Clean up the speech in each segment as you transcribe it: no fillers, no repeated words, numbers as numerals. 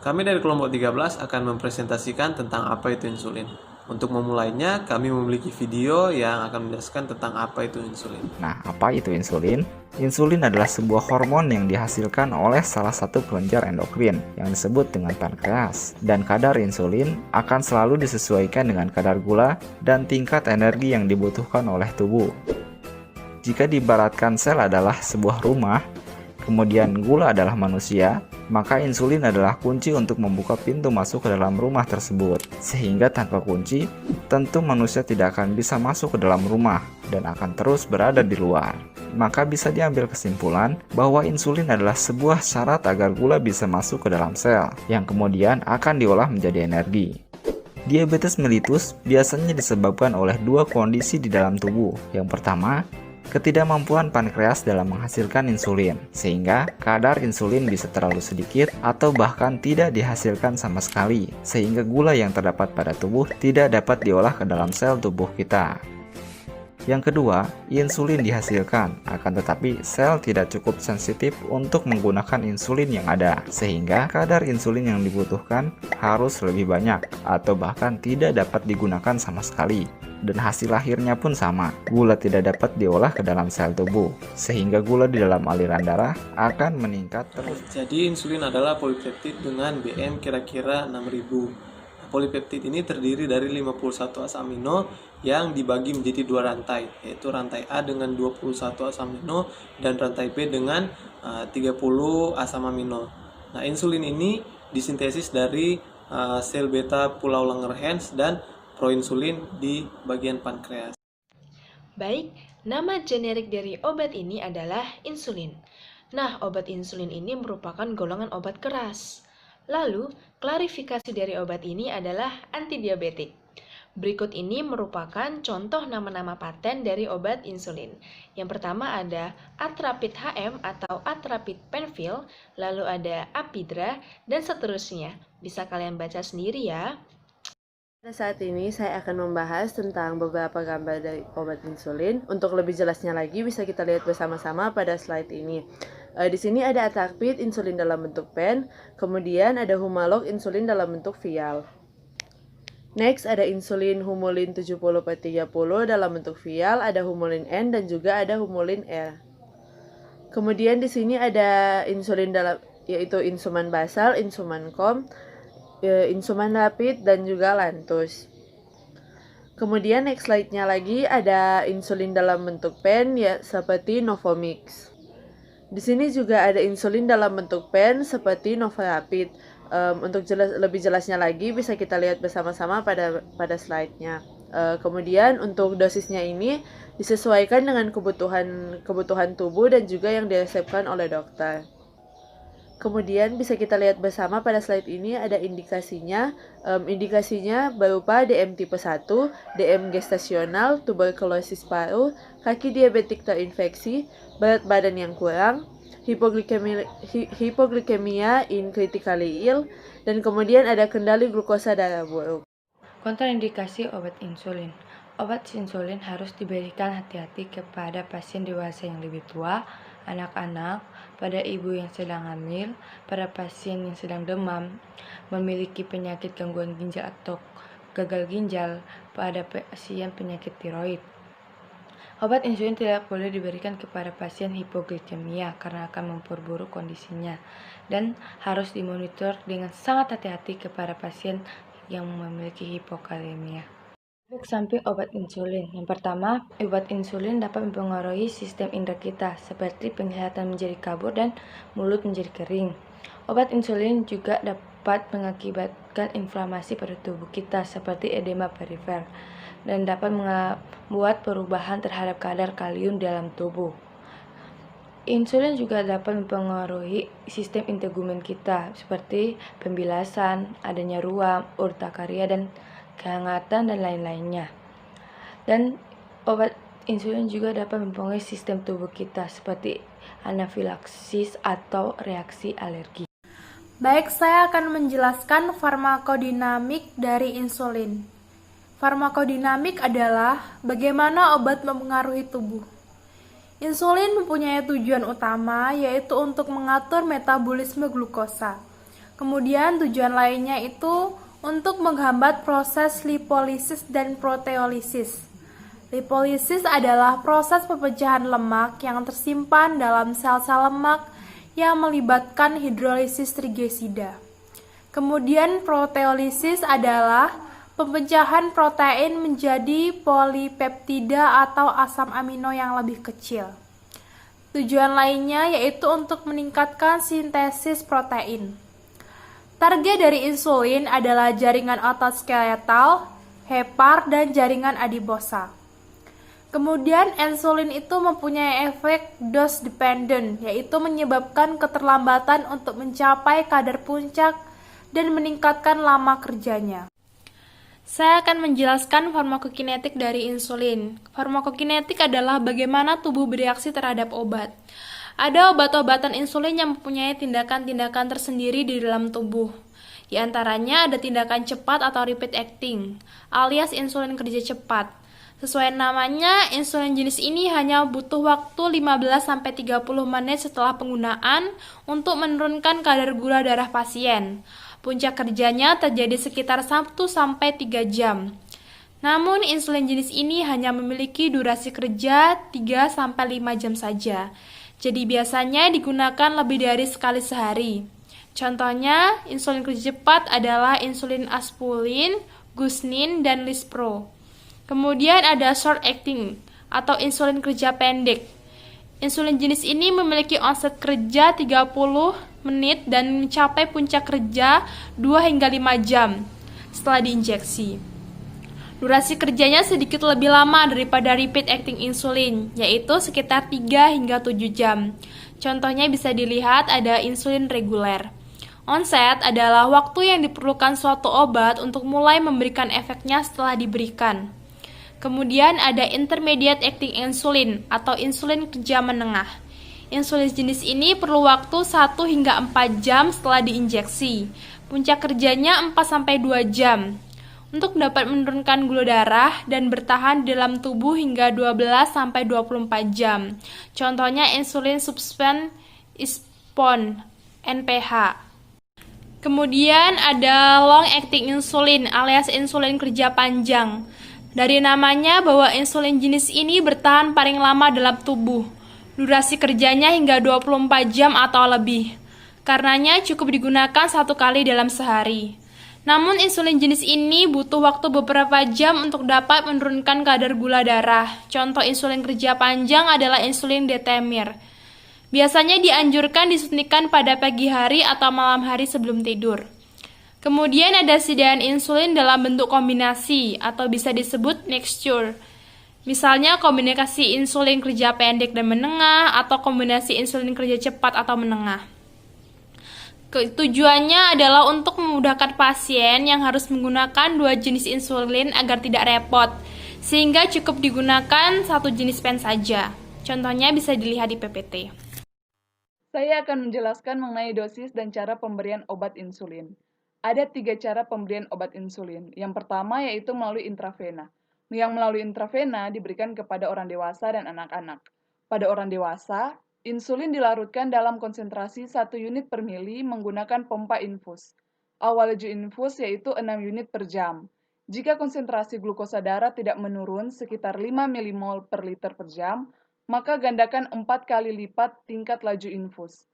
Kami dari kelompok 13 akan mempresentasikan tentang apa itu insulin. Untuk memulainya, kami memiliki video yang akan menjelaskan tentang apa itu insulin. Nah, apa itu insulin? Insulin adalah sebuah hormon yang dihasilkan oleh salah satu kelenjar endokrin yang disebut dengan pankreas. Dan kadar insulin akan selalu disesuaikan dengan kadar gula dan tingkat energi yang dibutuhkan oleh tubuh. Jika diibaratkan sel adalah sebuah rumah, kemudian gula adalah manusia, maka insulin adalah kunci untuk membuka pintu masuk ke dalam rumah tersebut. Sehingga tanpa kunci, tentu manusia tidak akan bisa masuk ke dalam rumah dan akan terus berada di luar. Maka bisa diambil kesimpulan bahwa insulin adalah sebuah syarat agar gula bisa masuk ke dalam sel, yang kemudian akan diolah menjadi energi. Diabetes mellitus biasanya disebabkan oleh dua kondisi di dalam tubuh. Yang pertama, ketidakmampuan pankreas dalam menghasilkan insulin, sehingga kadar insulin bisa terlalu sedikit atau bahkan tidak dihasilkan sama sekali, sehingga gula yang terdapat pada tubuh tidak dapat diolah ke dalam sel tubuh kita. Yang kedua, insulin dihasilkan, akan tetapi sel tidak cukup sensitif untuk menggunakan insulin yang ada, sehingga kadar insulin yang dibutuhkan harus lebih banyak, atau bahkan tidak dapat digunakan sama sekali. Dan hasil akhirnya pun sama, gula tidak dapat diolah ke dalam sel tubuh, sehingga gula di dalam aliran darah akan meningkat terus. Jadi insulin adalah polipeptid dengan BM kira-kira 6000. Polipeptid ini terdiri dari 51 asam amino yang dibagi menjadi dua rantai, yaitu rantai A dengan 21 asam amino dan rantai B dengan 30 asam amino. Nah, insulin ini disintesis dari sel beta pulau Langerhans dan proinsulin di bagian pankreas. Baik, nama generik dari obat ini adalah insulin. Nah, obat insulin ini merupakan golongan obat keras. Lalu, klarifikasi dari obat ini adalah antidiabetik. Berikut ini merupakan contoh nama-nama paten dari obat insulin. Yang pertama ada Atrapid HM atau Atrapid Penfil, lalu ada Apidra, dan seterusnya. Bisa kalian baca sendiri ya. Pada saat ini saya akan membahas tentang beberapa gambar dari obat insulin. Untuk lebih jelasnya lagi bisa kita lihat bersama-sama pada slide ini. Di sini ada Atrapid insulin dalam bentuk pen, kemudian ada Humalog insulin dalam bentuk vial. Next ada insulin Humulin 70/30 dalam bentuk vial, ada Humulin N dan juga ada Humulin R. Kemudian di sini ada insulin dalam yaitu insuman basal, insuman kom, insuman rapid dan juga lantus. Kemudian next slide-nya lagi ada insulin dalam bentuk pen ya seperti Novomix. Di sini juga ada insulin dalam bentuk pen seperti Novorapid. Untuk lebih jelasnya lagi bisa kita lihat bersama-sama pada slide-nya. Kemudian untuk dosisnya ini disesuaikan dengan kebutuhan tubuh dan juga yang diresepkan oleh dokter. Kemudian bisa kita lihat bersama pada slide ini ada indikasinya. Indikasinya berupa DM tipe 1, DM gestasional, tuberkulosis paru, kaki diabetik terinfeksi, berat badan yang kurang, hipoglikemia in critically ill, dan kemudian ada kendali glukosa darah buruk. Kontraindikasi obat insulin. Obat insulin harus diberikan hati-hati kepada pasien dewasa yang lebih tua, anak-anak, pada ibu yang sedang hamil, pada pasien yang sedang demam, memiliki penyakit gangguan ginjal atau gagal ginjal, pada pasien penyakit tiroid. Obat insulin tidak boleh diberikan kepada pasien hipoglikemia karena akan memperburuk kondisinya dan harus dimonitor dengan sangat hati-hati kepada pasien yang memiliki hipokalemia. Efek samping obat insulin. Yang pertama, obat insulin dapat mempengaruhi sistem indera kita, seperti penglihatan menjadi kabur dan mulut menjadi kering. Obat insulin juga dapat mengakibatkan inflamasi pada tubuh kita, seperti edema perifer, dan dapat membuat perubahan terhadap kadar kalium dalam tubuh. Insulin juga dapat mempengaruhi sistem integumen kita, seperti pembilasan, adanya ruam, urtikaria, dan kehangatan dan lain-lainnya. Dan obat insulin juga dapat mempengaruhi sistem tubuh kita seperti anafilaksis atau reaksi alergi. Baik, saya akan menjelaskan farmakodinamik dari insulin. Farmakodinamik adalah bagaimana obat mempengaruhi tubuh. Insulin mempunyai tujuan utama yaitu untuk mengatur metabolisme glukosa. Kemudian tujuan lainnya itu untuk menghambat proses lipolisis dan proteolisis. Lipolisis adalah proses pemecahan lemak yang tersimpan dalam sel-sel lemak yang melibatkan hidrolisis trigesida. Kemudian proteolisis adalah pemecahan protein menjadi polipeptida atau asam amino yang lebih kecil. Tujuan lainnya yaitu untuk meningkatkan sintesis protein. Target dari insulin adalah jaringan otot skeletal, hepar, dan jaringan adiposa. Kemudian insulin itu mempunyai efek dose dependent, yaitu menyebabkan keterlambatan untuk mencapai kadar puncak dan meningkatkan lama kerjanya. Saya akan menjelaskan farmakokinetik dari insulin. Farmakokinetik adalah bagaimana tubuh bereaksi terhadap obat. Ada obat-obatan insulin yang mempunyai tindakan-tindakan tersendiri di dalam tubuh. Di antaranya ada tindakan cepat atau rapid acting, alias insulin kerja cepat. Sesuai namanya, insulin jenis ini hanya butuh waktu 15-30 menit setelah penggunaan untuk menurunkan kadar gula darah pasien. Puncak kerjanya terjadi sekitar 1-3 jam. Namun, insulin jenis ini hanya memiliki durasi kerja 3-5 jam saja. Jadi biasanya digunakan lebih dari sekali sehari. Contohnya, insulin kerja cepat adalah insulin aspulin, gusnin, dan lispro. Kemudian ada short acting atau insulin kerja pendek. Insulin jenis ini memiliki onset kerja 30 menit dan mencapai puncak kerja 2-5 jam setelah diinjeksi. Durasi kerjanya sedikit lebih lama daripada rapid acting insulin, yaitu sekitar 3-7 jam. Contohnya bisa dilihat ada insulin reguler. Onset adalah waktu yang diperlukan suatu obat untuk mulai memberikan efeknya setelah diberikan. Kemudian ada intermediate acting insulin atau insulin kerja menengah. Insulin jenis ini perlu waktu 1-4 jam setelah diinjeksi. Puncak kerjanya 4-2 jam. Untuk dapat menurunkan gula darah dan bertahan di dalam tubuh hingga 12-24 jam. Contohnya insulin suspend ispon NPH. Kemudian ada long acting insulin alias insulin kerja panjang. Dari namanya bahwa insulin jenis ini bertahan paling lama dalam tubuh. Durasi kerjanya hingga 24 jam atau lebih. Karenanya cukup digunakan 1 kali dalam sehari. Namun insulin jenis ini butuh waktu beberapa jam untuk dapat menurunkan kadar gula darah. Contoh insulin kerja panjang adalah insulin detemir. Biasanya dianjurkan disuntikan pada pagi hari atau malam hari sebelum tidur. Kemudian ada sediaan insulin dalam bentuk kombinasi atau bisa disebut mixture. Misalnya kombinasi insulin kerja pendek dan menengah atau kombinasi insulin kerja cepat atau menengah. Tujuannya adalah untuk memudahkan pasien yang harus menggunakan 2 jenis insulin agar tidak repot, sehingga cukup digunakan 1 jenis pen saja. Contohnya bisa dilihat di PPT. Saya akan menjelaskan mengenai dosis dan cara pemberian obat insulin. Ada 3 cara pemberian obat insulin. Yang pertama yaitu melalui intravena. Yang melalui intravena diberikan kepada orang dewasa dan anak-anak. Pada orang dewasa, insulin dilarutkan dalam konsentrasi 1 unit per mili menggunakan pompa infus. Awal laju infus yaitu 6 unit per jam. Jika konsentrasi glukosa darah tidak menurun sekitar 5 milimol per liter per jam, maka gandakan 4 kali lipat tingkat laju infus.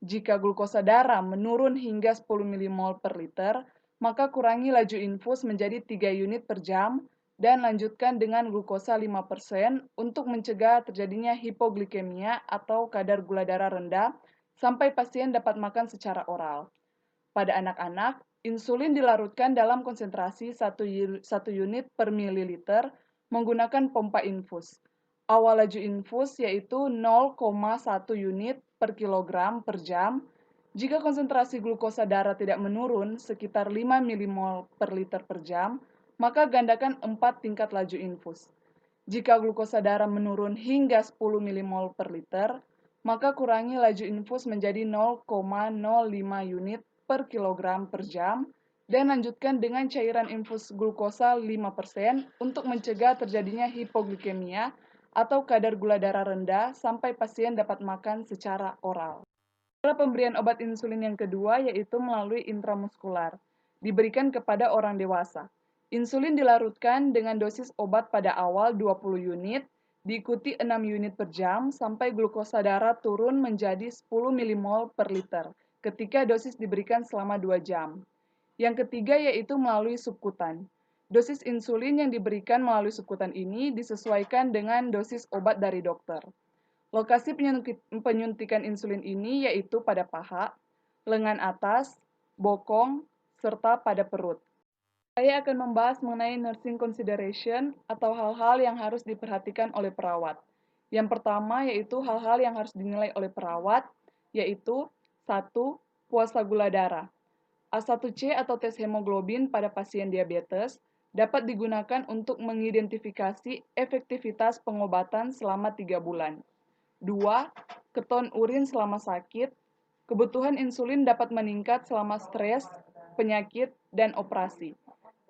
Jika glukosa darah menurun hingga 10 milimol per liter, maka kurangi laju infus menjadi 3 unit per jam dan lanjutkan dengan glukosa 5% untuk mencegah terjadinya hipoglikemia atau kadar gula darah rendah sampai pasien dapat makan secara oral. Pada anak-anak, insulin dilarutkan dalam konsentrasi 1 unit per mililiter menggunakan pompa infus. Awal laju infus yaitu 0,1 unit per kilogram per jam. Jika konsentrasi glukosa darah tidak menurun sekitar 5 milimol per liter per jam, maka gandakan 4 tingkat laju infus. Jika glukosa darah menurun hingga 10 milimol per liter, maka kurangi laju infus menjadi 0,05 unit per kilogram per jam dan lanjutkan dengan cairan infus glukosa 5% untuk mencegah terjadinya hipoglikemia atau kadar gula darah rendah sampai pasien dapat makan secara oral. Cara pemberian obat insulin yang kedua yaitu melalui intramuskular, diberikan kepada orang dewasa. Insulin dilarutkan dengan dosis obat pada awal 20 unit, diikuti 6 unit per jam sampai glukosa darah turun menjadi 10 milimol per liter ketika dosis diberikan selama 2 jam. Yang ketiga yaitu melalui subkutan. Dosis insulin yang diberikan melalui subkutan ini disesuaikan dengan dosis obat dari dokter. Lokasi penyuntikan insulin ini yaitu pada paha, lengan atas, bokong, serta pada perut. Saya akan membahas mengenai nursing consideration atau hal-hal yang harus diperhatikan oleh perawat. Yang pertama yaitu hal-hal yang harus dinilai oleh perawat, yaitu 1. Puasa gula darah. A1C atau tes hemoglobin pada pasien diabetes dapat digunakan untuk mengidentifikasi efektivitas pengobatan selama 3 bulan. 2. Keton urin selama sakit. Kebutuhan insulin dapat meningkat selama stres, penyakit, dan operasi.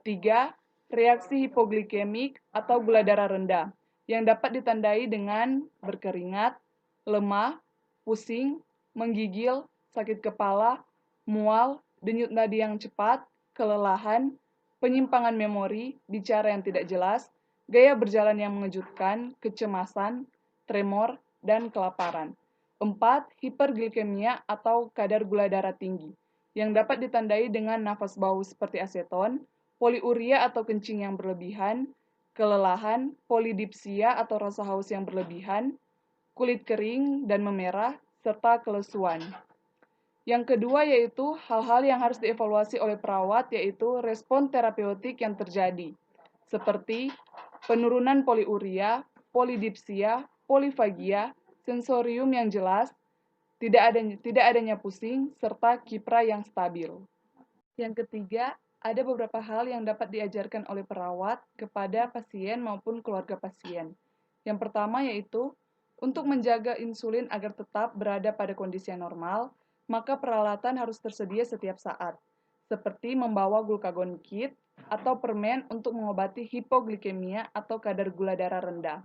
3. Reaksi hipoglikemik atau gula darah rendah yang dapat ditandai dengan berkeringat, lemah, pusing, menggigil, sakit kepala, mual, denyut nadi yang cepat, kelelahan, penyimpangan memori, bicara yang tidak jelas, gaya berjalan yang mengejutkan, kecemasan, tremor, dan kelaparan. 4. Hiperglikemia atau kadar gula darah tinggi, yang dapat ditandai dengan nafas bau seperti aseton, poliuria atau kencing yang berlebihan, kelelahan, polidipsia atau rasa haus yang berlebihan, kulit kering dan memerah, serta kelesuan. Yang kedua yaitu hal-hal yang harus dievaluasi oleh perawat yaitu respon terapeutik yang terjadi, seperti penurunan poliuria, polidipsia, polifagia, sensorium yang jelas, tidak adanya pusing, serta kipra yang stabil. Yang ketiga, ada beberapa hal yang dapat diajarkan oleh perawat kepada pasien maupun keluarga pasien. Yang pertama yaitu, untuk menjaga insulin agar tetap berada pada kondisi yang normal, maka peralatan harus tersedia setiap saat, seperti membawa glukagon kit atau permen untuk mengobati hipoglikemia atau kadar gula darah rendah.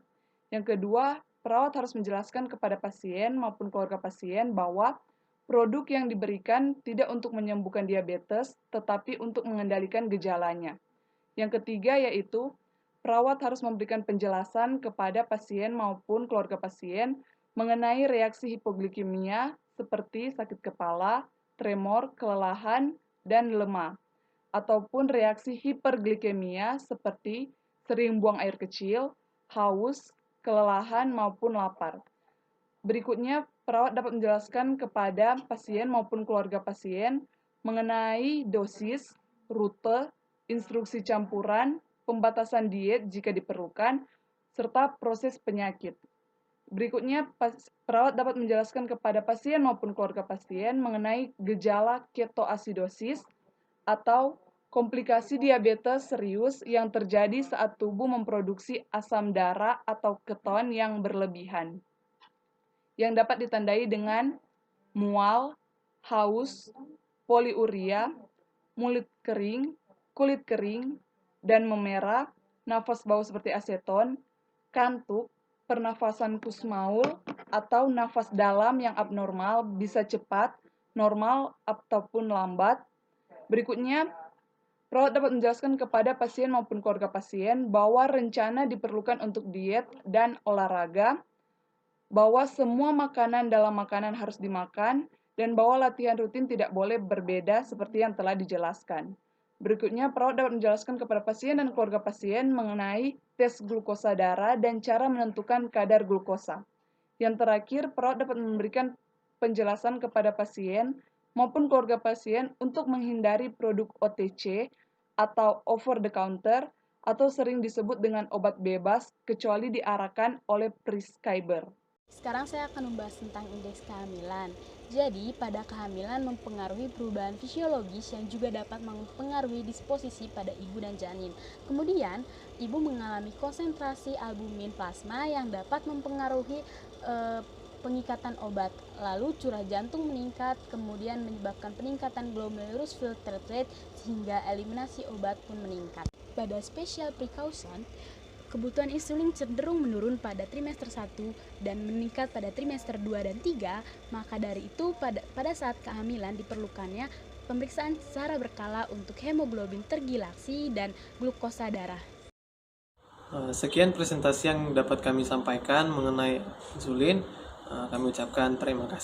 Yang kedua, perawat harus menjelaskan kepada pasien maupun keluarga pasien bahwa produk yang diberikan tidak untuk menyembuhkan diabetes, tetapi untuk mengendalikan gejalanya. Yang ketiga yaitu, perawat harus memberikan penjelasan kepada pasien maupun keluarga pasien mengenai reaksi hipoglikemia seperti sakit kepala, tremor, kelelahan, dan lemah, ataupun reaksi hiperglikemia seperti sering buang air kecil, haus, kelelahan, maupun lapar. Berikutnya, perawat dapat menjelaskan kepada pasien maupun keluarga pasien mengenai dosis, rute, instruksi campuran, pembatasan diet jika diperlukan, serta proses penyakit. Berikutnya, perawat dapat menjelaskan kepada pasien maupun keluarga pasien mengenai gejala ketoasidosis atau komplikasi diabetes serius yang terjadi saat tubuh memproduksi asam darah atau keton yang berlebihan, yang dapat ditandai dengan mual, haus, poliuria, mulut kering, kulit kering, dan memerah, nafas bau seperti aseton, kantuk, pernafasan kusmaul, atau nafas dalam yang abnormal bisa cepat, normal, ataupun lambat. Berikutnya, perawat dapat menjelaskan kepada pasien maupun keluarga pasien bahwa rencana diperlukan untuk diet dan olahraga, bahwa semua makanan dalam makanan harus dimakan, dan bahwa latihan rutin tidak boleh berbeda seperti yang telah dijelaskan. Berikutnya, perawat dapat menjelaskan kepada pasien dan keluarga pasien mengenai tes glukosa darah dan cara menentukan kadar glukosa. Yang terakhir, perawat dapat memberikan penjelasan kepada pasien maupun keluarga pasien untuk menghindari produk OTC atau over the counter atau sering disebut dengan obat bebas kecuali diarahkan oleh prescriber. Sekarang saya akan membahas tentang indeks kehamilan. Jadi, pada kehamilan mempengaruhi perubahan fisiologis yang juga dapat mempengaruhi disposisi pada ibu dan janin. Kemudian, ibu mengalami konsentrasi albumin plasma yang dapat mempengaruhi pengikatan obat. Lalu curah jantung meningkat, kemudian menyebabkan peningkatan glomerulus filtrate rate sehingga eliminasi obat pun meningkat. Pada special precaution, kebutuhan insulin cenderung menurun pada trimester 1 dan meningkat pada trimester 2 dan 3, maka dari itu pada saat kehamilan diperlukannya pemeriksaan secara berkala untuk hemoglobin tergilaksi dan glukosa darah. Sekian presentasi yang dapat kami sampaikan mengenai insulin. Kami ucapkan terima kasih.